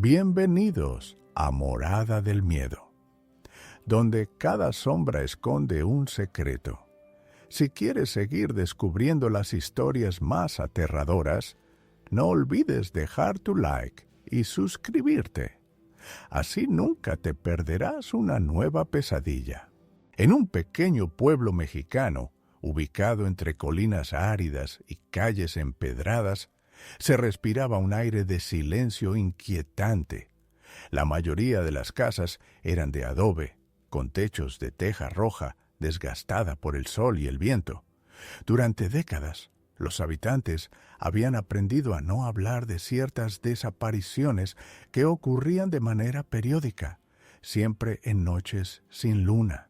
Bienvenidos a Morada del Miedo, donde cada sombra esconde un secreto. Si quieres seguir descubriendo las historias más aterradoras, no olvides dejar tu like y suscribirte. Así nunca te perderás una nueva pesadilla. En un pequeño pueblo mexicano, ubicado entre colinas áridas y calles empedradas, se respiraba un aire de silencio inquietante. La mayoría de las casas eran de adobe, con techos de teja roja desgastada por el sol y el viento. Durante décadas, los habitantes habían aprendido a no hablar de ciertas desapariciones que ocurrían de manera periódica, siempre en noches sin luna.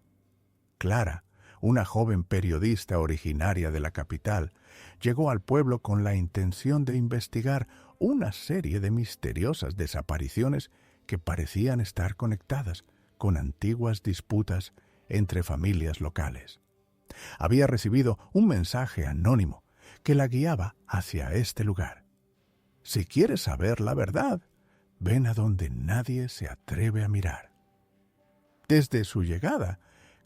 Clara, una joven periodista originaria de la capital, llegó al pueblo con la intención de investigar una serie de misteriosas desapariciones que parecían estar conectadas con antiguas disputas entre familias locales. Había recibido un mensaje anónimo que la guiaba hacia este lugar. Si quieres saber la verdad, ven a donde nadie se atreve a mirar. Desde su llegada,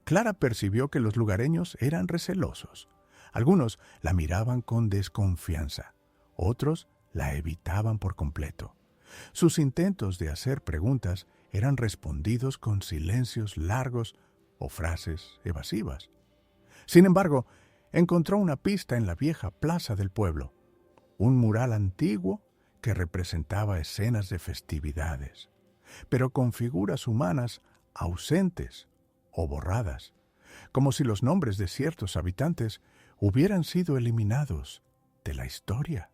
Clara percibió que los lugareños eran recelosos. Algunos la miraban con desconfianza, otros la evitaban por completo. Sus intentos de hacer preguntas eran respondidos con silencios largos o frases evasivas. Sin embargo, encontró una pista en la vieja plaza del pueblo, un mural antiguo que representaba escenas de festividades, pero con figuras humanas ausentes o borradas, como si los nombres de ciertos habitantes hubieran sido eliminados de la historia.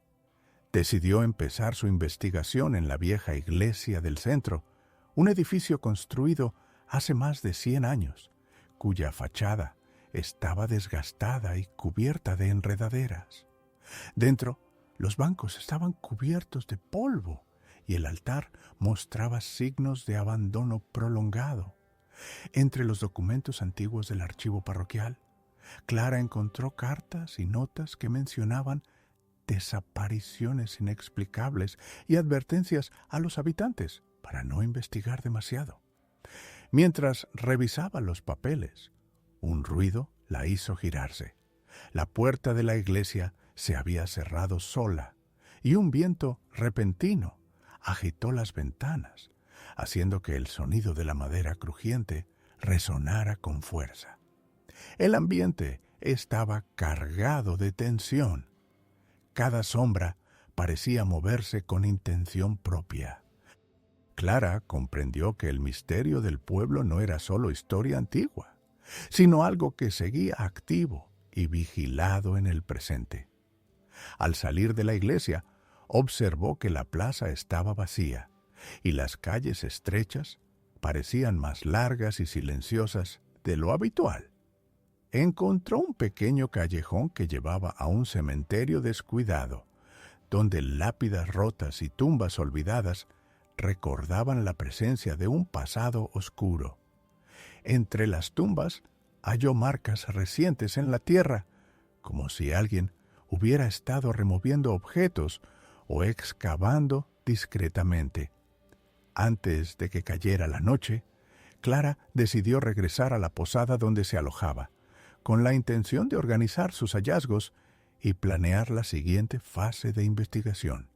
Decidió empezar su investigación en la vieja iglesia del centro, un edificio construido hace más de 100 años, cuya fachada estaba desgastada y cubierta de enredaderas. Dentro, los bancos estaban cubiertos de polvo y el altar mostraba signos de abandono prolongado. Entre los documentos antiguos del archivo parroquial, Clara encontró cartas y notas que mencionaban desapariciones inexplicables y advertencias a los habitantes para no investigar demasiado. Mientras revisaba los papeles, un ruido la hizo girarse. La puerta de la iglesia se había cerrado sola y un viento repentino agitó las ventanas, haciendo que el sonido de la madera crujiente resonara con fuerza. El ambiente estaba cargado de tensión. Cada sombra parecía moverse con intención propia. Clara comprendió que el misterio del pueblo no era solo historia antigua, sino algo que seguía activo y vigilado en el presente. Al salir de la iglesia, observó que la plaza estaba vacía y las calles estrechas parecían más largas y silenciosas de lo habitual. Encontró un pequeño callejón que llevaba a un cementerio descuidado, donde lápidas rotas y tumbas olvidadas recordaban la presencia de un pasado oscuro. Entre las tumbas halló marcas recientes en la tierra, como si alguien hubiera estado removiendo objetos o excavando discretamente. Antes de que cayera la noche, Clara decidió regresar a la posada donde se alojaba, con la intención de organizar sus hallazgos y planear la siguiente fase de investigación: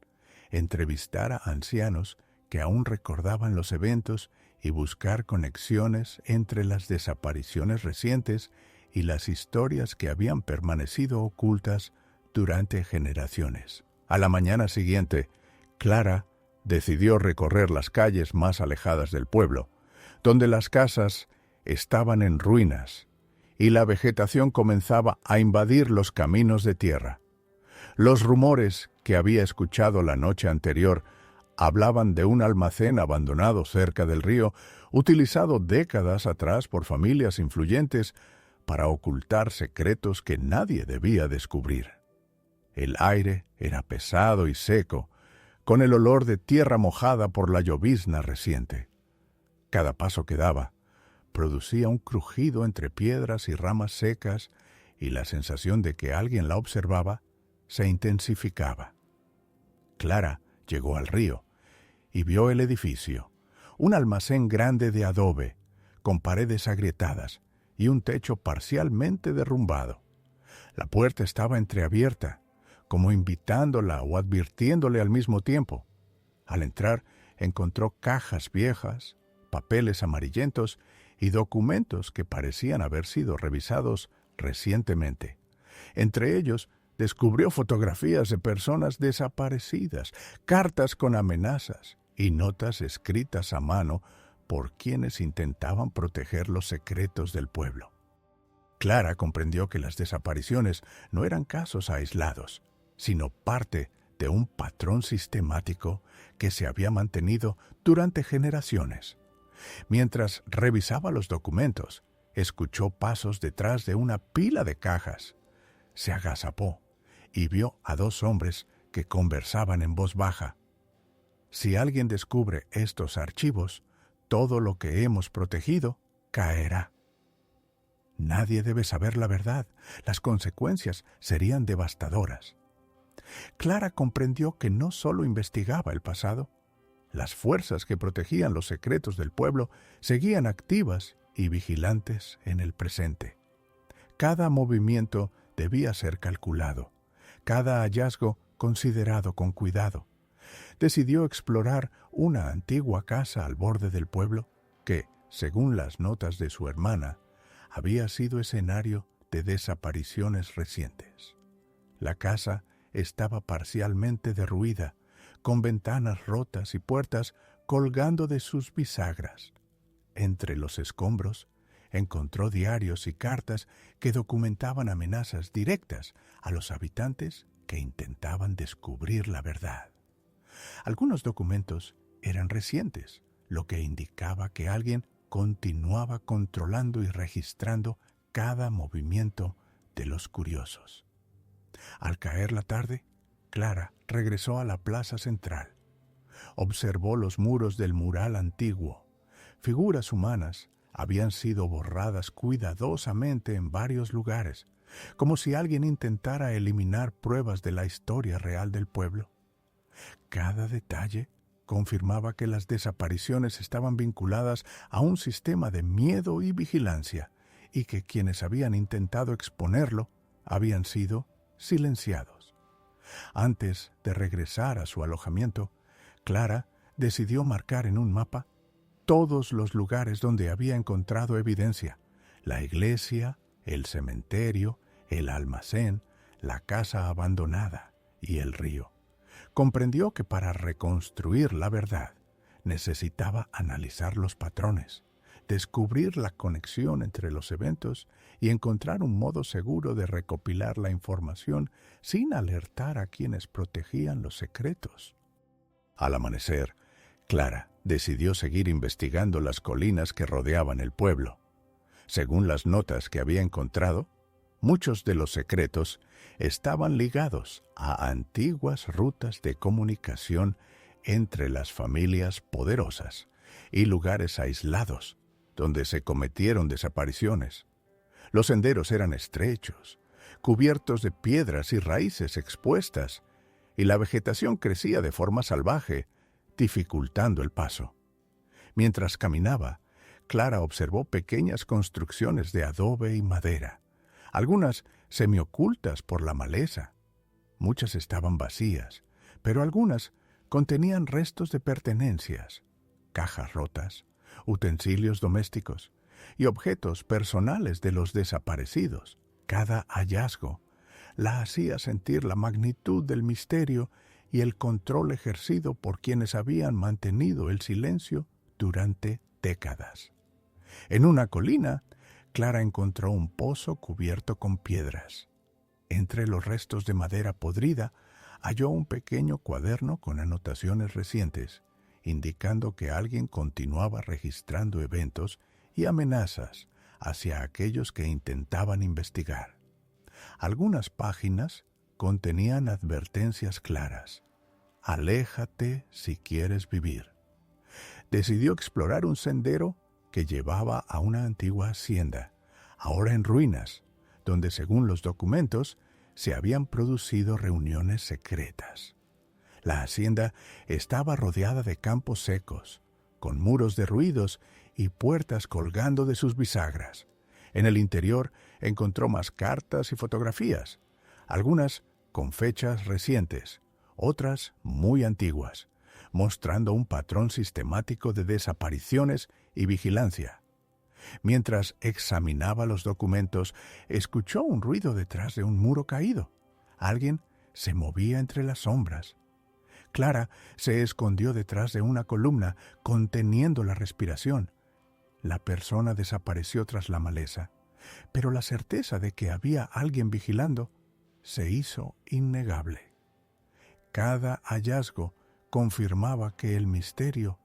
entrevistar a ancianos que aún recordaban los eventos y buscar conexiones entre las desapariciones recientes y las historias que habían permanecido ocultas durante generaciones. A la mañana siguiente, Clara decidió recorrer las calles más alejadas del pueblo, donde las casas estaban en ruinas y la vegetación comenzaba a invadir los caminos de tierra. Los rumores que había escuchado la noche anterior hablaban de un almacén abandonado cerca del río, utilizado décadas atrás por familias influyentes para ocultar secretos que nadie debía descubrir. El aire era pesado y seco, con el olor de tierra mojada por la llovizna reciente. Cada paso que daba producía un crujido entre piedras y ramas secas, y la sensación de que alguien la observaba se intensificaba. Clara llegó al río y vio el edificio, un almacén grande de adobe, con paredes agrietadas y un techo parcialmente derrumbado. La puerta estaba entreabierta, como invitándola o advirtiéndole al mismo tiempo. Al entrar, encontró cajas viejas, papeles amarillentos y documentos que parecían haber sido revisados recientemente. Entre ellos, descubrió fotografías de personas desaparecidas, cartas con amenazas y notas escritas a mano por quienes intentaban proteger los secretos del pueblo. Clara comprendió que las desapariciones no eran casos aislados, sino parte de un patrón sistemático que se había mantenido durante generaciones. Mientras revisaba los documentos, escuchó pasos detrás de una pila de cajas. Se agazapó y vio a dos hombres que conversaban en voz baja. Si alguien descubre estos archivos, todo lo que hemos protegido caerá. Nadie debe saber la verdad. Las consecuencias serían devastadoras. Clara comprendió que no solo investigaba el pasado. Las fuerzas que protegían los secretos del pueblo seguían activas y vigilantes en el presente. Cada movimiento debía ser calculado, cada hallazgo considerado con cuidado. Decidió explorar una antigua casa al borde del pueblo que, según las notas de su hermana, había sido escenario de desapariciones recientes. La casa estaba parcialmente derruida, con ventanas rotas y puertas colgando de sus bisagras. Entre los escombros, encontró diarios y cartas que documentaban amenazas directas a los habitantes que intentaban descubrir la verdad. Algunos documentos eran recientes, lo que indicaba que alguien continuaba controlando y registrando cada movimiento de los curiosos. Al caer la tarde, Clara regresó a la plaza central. Observó los muros del mural antiguo. Figuras humanas habían sido borradas cuidadosamente en varios lugares, como si alguien intentara eliminar pruebas de la historia real del pueblo. Cada detalle confirmaba que las desapariciones estaban vinculadas a un sistema de miedo y vigilancia, y que quienes habían intentado exponerlo habían sido silenciados. Antes de regresar a su alojamiento, Clara decidió marcar en un mapa todos los lugares donde había encontrado evidencia: la iglesia, el cementerio, el almacén, la casa abandonada y el río. Comprendió que para reconstruir la verdad necesitaba analizar los patrones, descubrir la conexión entre los eventos y encontrar un modo seguro de recopilar la información sin alertar a quienes protegían los secretos. Al amanecer, Clara decidió seguir investigando las colinas que rodeaban el pueblo. Según las notas que había encontrado, muchos de los secretos estaban ligados a antiguas rutas de comunicación entre las familias poderosas y lugares aislados donde se cometieron desapariciones. Los senderos eran estrechos, cubiertos de piedras y raíces expuestas, y la vegetación crecía de forma salvaje, dificultando el paso. Mientras caminaba, Clara observó pequeñas construcciones de adobe y madera, algunas semiocultas por la maleza. Muchas estaban vacías, pero algunas contenían restos de pertenencias, cajas rotas, utensilios domésticos y objetos personales de los desaparecidos. Cada hallazgo la hacía sentir la magnitud del misterio y el control ejercido por quienes habían mantenido el silencio durante décadas. En una colina, Clara encontró un pozo cubierto con piedras. Entre los restos de madera podrida, halló un pequeño cuaderno con anotaciones recientes, indicando que alguien continuaba registrando eventos y amenazas hacia aquellos que intentaban investigar. Algunas páginas contenían advertencias claras: aléjate si quieres vivir. Decidió explorar un sendero que llevaba a una antigua hacienda, ahora en ruinas, donde, según los documentos, se habían producido reuniones secretas. La hacienda estaba rodeada de campos secos, con muros derruidos y puertas colgando de sus bisagras. En el interior encontró más cartas y fotografías, algunas con fechas recientes, otras muy antiguas, mostrando un patrón sistemático de desapariciones y vigilancia. Mientras examinaba los documentos, escuchó un ruido detrás de un muro caído. Alguien se movía entre las sombras. Clara se escondió detrás de una columna, conteniendo la respiración. La persona desapareció tras la maleza, pero la certeza de que había alguien vigilando se hizo innegable. Cada hallazgo confirmaba que el misterio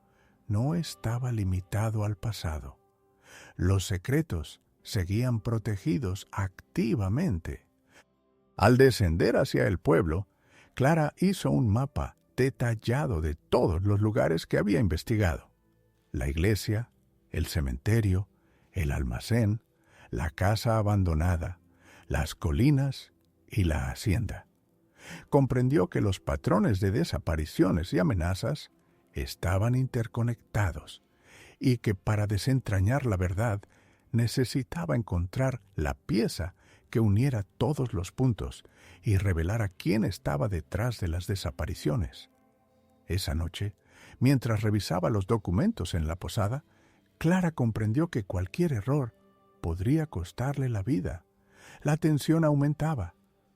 no estaba limitado al pasado. Los secretos seguían protegidos activamente. Al descender hacia el pueblo, Clara hizo un mapa detallado de todos los lugares que había investigado: la iglesia, el cementerio, el almacén, la casa abandonada, las colinas y la hacienda. Comprendió que los patrones de desapariciones y amenazas estaban interconectados y que para desentrañar la verdad necesitaba encontrar la pieza que uniera todos los puntos y revelara quién estaba detrás de las desapariciones. Esa noche, mientras revisaba los documentos en la posada, Clara comprendió que cualquier error podría costarle la vida. La tensión aumentaba,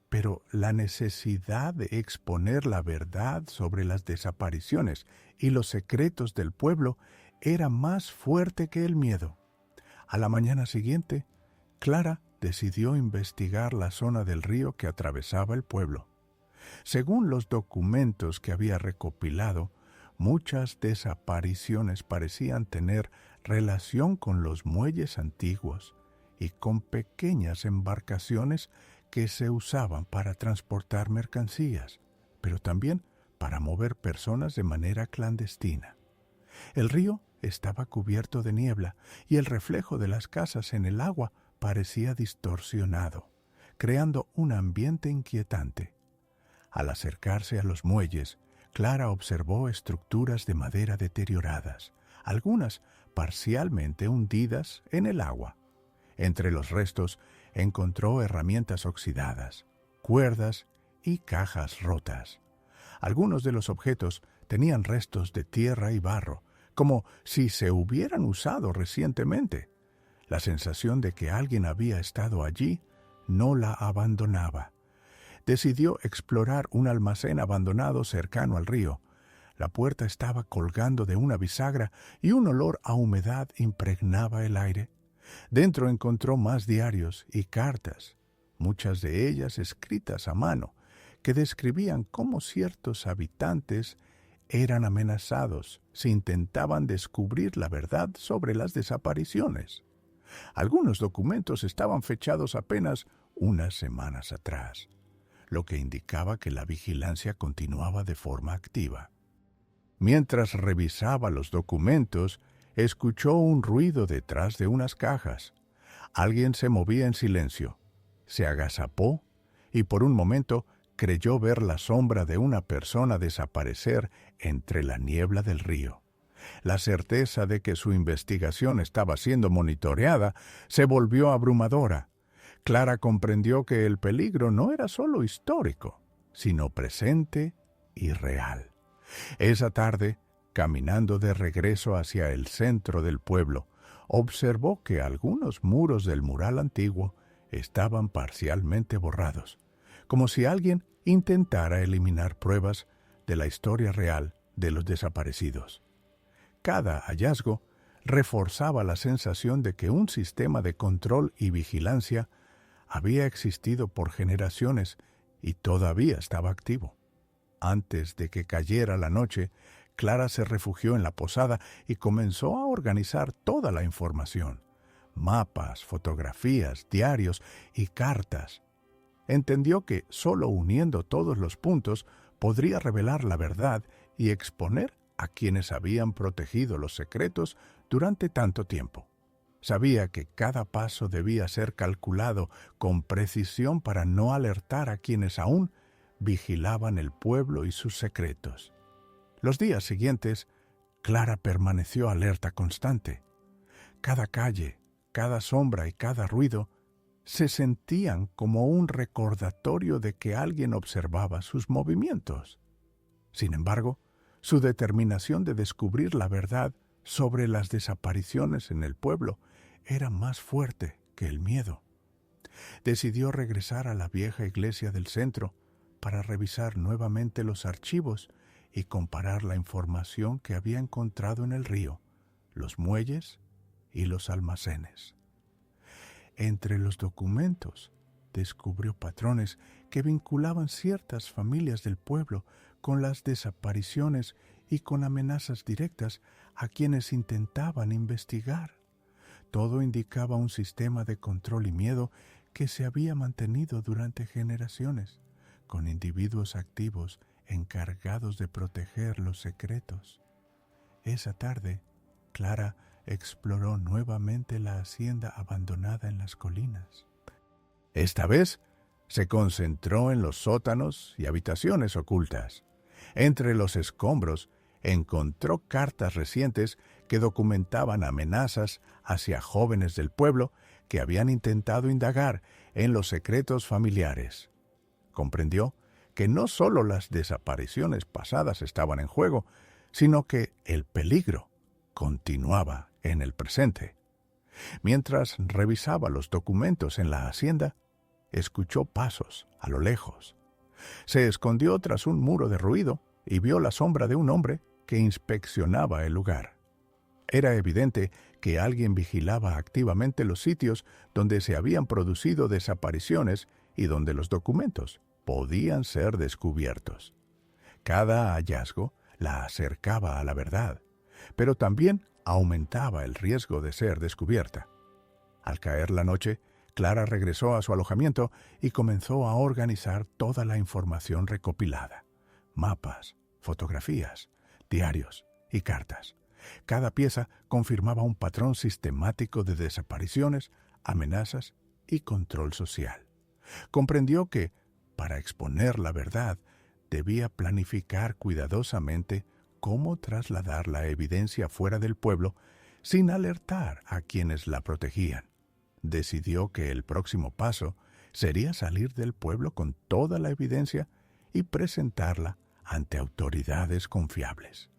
pero la necesidad de exponer la verdad sobre las desapariciones y los secretos del pueblo era más fuerte que el miedo. A la mañana siguiente, Clara decidió investigar la zona del río que atravesaba el pueblo. Según los documentos que había recopilado, muchas desapariciones parecían tener relación con los muelles antiguos y con pequeñas embarcaciones que se usaban para transportar mercancías, pero también para mover personas de manera clandestina. El río estaba cubierto de niebla y el reflejo de las casas en el agua parecía distorsionado, creando un ambiente inquietante. Al acercarse a los muelles, Clara observó estructuras de madera deterioradas, algunas parcialmente hundidas en el agua. Entre los restos encontró herramientas oxidadas, cuerdas y cajas rotas. Algunos de los objetos tenían restos de tierra y barro, como si se hubieran usado recientemente. La sensación de que alguien había estado allí no la abandonaba. Decidió explorar un almacén abandonado cercano al río. La puerta estaba colgando de una bisagra y un olor a humedad impregnaba el aire. Dentro encontró más diarios y cartas, muchas de ellas escritas a mano, que describían cómo ciertos habitantes eran amenazados si intentaban descubrir la verdad sobre las desapariciones. Algunos documentos estaban fechados apenas unas semanas atrás, lo que indicaba que la vigilancia continuaba de forma activa. Mientras revisaba los documentos, escuchó un ruido detrás de unas cajas. Alguien se movía en silencio, se agazapó y por un momento creyó ver la sombra de una persona desaparecer entre la niebla del río. La certeza de que su investigación estaba siendo monitoreada se volvió abrumadora. Clara comprendió que el peligro no era solo histórico, sino presente y real. Esa tarde, caminando de regreso hacia el centro del pueblo, observó que algunos muros del mural antiguo estaban parcialmente borrados, como si alguien intentara eliminar pruebas de la historia real de los desaparecidos. Cada hallazgo reforzaba la sensación de que un sistema de control y vigilancia había existido por generaciones y todavía estaba activo. Antes de que cayera la noche, Clara se refugió en la posada y comenzó a organizar toda la información: mapas, fotografías, diarios y cartas. Entendió que solo uniendo todos los puntos podría revelar la verdad y exponer a quienes habían protegido los secretos durante tanto tiempo. Sabía que cada paso debía ser calculado con precisión para no alertar a quienes aún vigilaban el pueblo y sus secretos. Los días siguientes, Clara permaneció alerta constante. Cada calle, cada sombra y cada ruido se sentían como un recordatorio de que alguien observaba sus movimientos. Sin embargo, su determinación de descubrir la verdad sobre las desapariciones en el pueblo era más fuerte que el miedo. Decidió regresar a la vieja iglesia del centro para revisar nuevamente los archivos y comparar la información que había encontrado en el río, los muelles y los almacenes. Entre los documentos descubrió patrones que vinculaban ciertas familias del pueblo con las desapariciones y con amenazas directas a quienes intentaban investigar. Todo indicaba un sistema de control y miedo que se había mantenido durante generaciones, con individuos activos encargados de proteger los secretos. Esa tarde, Clara exploró nuevamente la hacienda abandonada en las colinas. Esta vez se concentró en los sótanos y habitaciones ocultas. Entre los escombros encontró cartas recientes que documentaban amenazas hacia jóvenes del pueblo que habían intentado indagar en los secretos familiares. Comprendió que no solo las desapariciones pasadas estaban en juego, sino que el peligro continuaba en el presente. Mientras revisaba los documentos en la hacienda, escuchó pasos a lo lejos. Se escondió tras un muro de ruido y vio la sombra de un hombre que inspeccionaba el lugar. Era evidente que alguien vigilaba activamente los sitios donde se habían producido desapariciones y donde los documentos podían ser descubiertos. Cada hallazgo la acercaba a la verdad, pero también aumentaba el riesgo de ser descubierta. Al caer la noche, Clara regresó a su alojamiento y comenzó a organizar toda la información recopilada: mapas, fotografías, diarios y cartas. Cada pieza confirmaba un patrón sistemático de desapariciones, amenazas y control social. Comprendió que, para exponer la verdad, debía planificar cuidadosamente cómo trasladar la evidencia fuera del pueblo sin alertar a quienes la protegían. Decidió que el próximo paso sería salir del pueblo con toda la evidencia y presentarla ante autoridades confiables.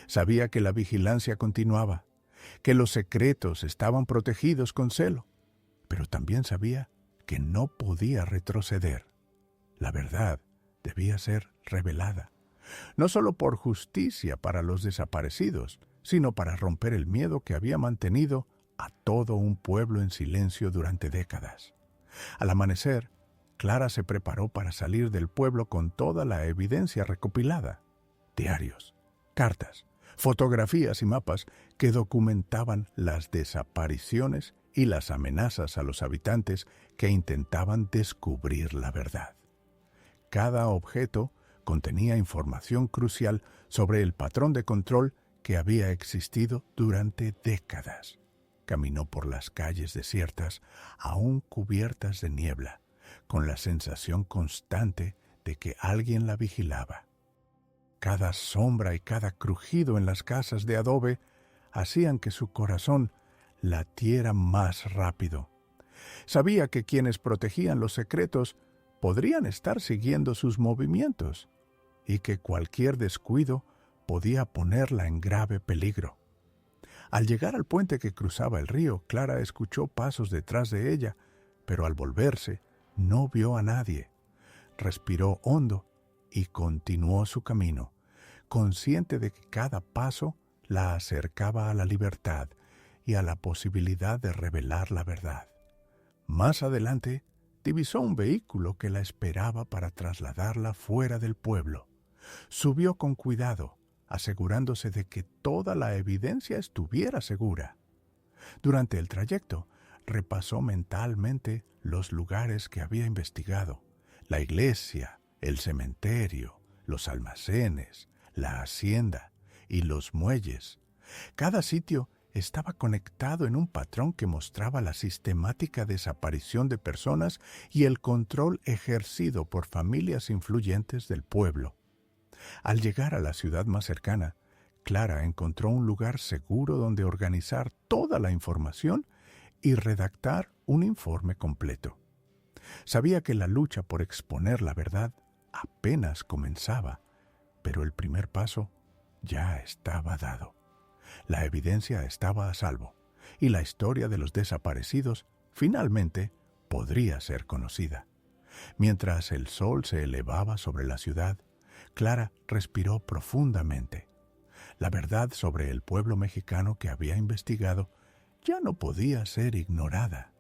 Sabía que la vigilancia continuaba, que los secretos estaban protegidos con celo, pero también sabía que no podía retroceder. La verdad debía ser revelada, no solo por justicia para los desaparecidos, sino para romper el miedo que había mantenido a todo un pueblo en silencio durante décadas. Al amanecer, Clara se preparó para salir del pueblo con toda la evidencia recopilada: diarios, cartas, fotografías y mapas que documentaban las desapariciones y las amenazas a los habitantes que intentaban descubrir la verdad. Cada objeto contenía información crucial sobre el patrón de control que había existido durante décadas. Caminó por las calles desiertas, aún cubiertas de niebla, con la sensación constante de que alguien la vigilaba. Cada sombra y cada crujido en las casas de adobe hacían que su corazón latiera más rápido. Sabía que quienes protegían los secretos podrían estar siguiendo sus movimientos y que cualquier descuido podía ponerla en grave peligro. Al llegar al puente que cruzaba el río, Clara escuchó pasos detrás de ella, pero al volverse no vio a nadie. Respiró hondo y continuó su camino, consciente de que cada paso la acercaba a la libertad y a la posibilidad de revelar la verdad. Más adelante, divisó un vehículo que la esperaba para trasladarla fuera del pueblo. Subió con cuidado, asegurándose de que toda la evidencia estuviera segura. Durante el trayecto, repasó mentalmente los lugares que había investigado: la iglesia, el cementerio, los almacenes, la hacienda y los muelles. Cada sitio estaba conectado en un patrón que mostraba la sistemática desaparición de personas y el control ejercido por familias influyentes del pueblo. Al llegar a la ciudad más cercana, Clara encontró un lugar seguro donde organizar toda la información y redactar un informe completo. Sabía que la lucha por exponer la verdad apenas comenzaba, pero el primer paso ya estaba dado. La evidencia estaba a salvo, y la historia de los desaparecidos finalmente podría ser conocida. Mientras el sol se elevaba sobre la ciudad, Clara respiró profundamente. La verdad sobre el pueblo mexicano que había investigado ya no podía ser ignorada.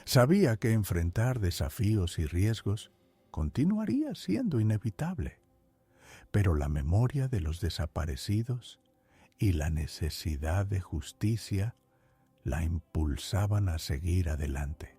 Sabía que enfrentar desafíos y riesgos continuaría siendo inevitable, pero la memoria de los desaparecidos y la necesidad de justicia la impulsaban a seguir adelante.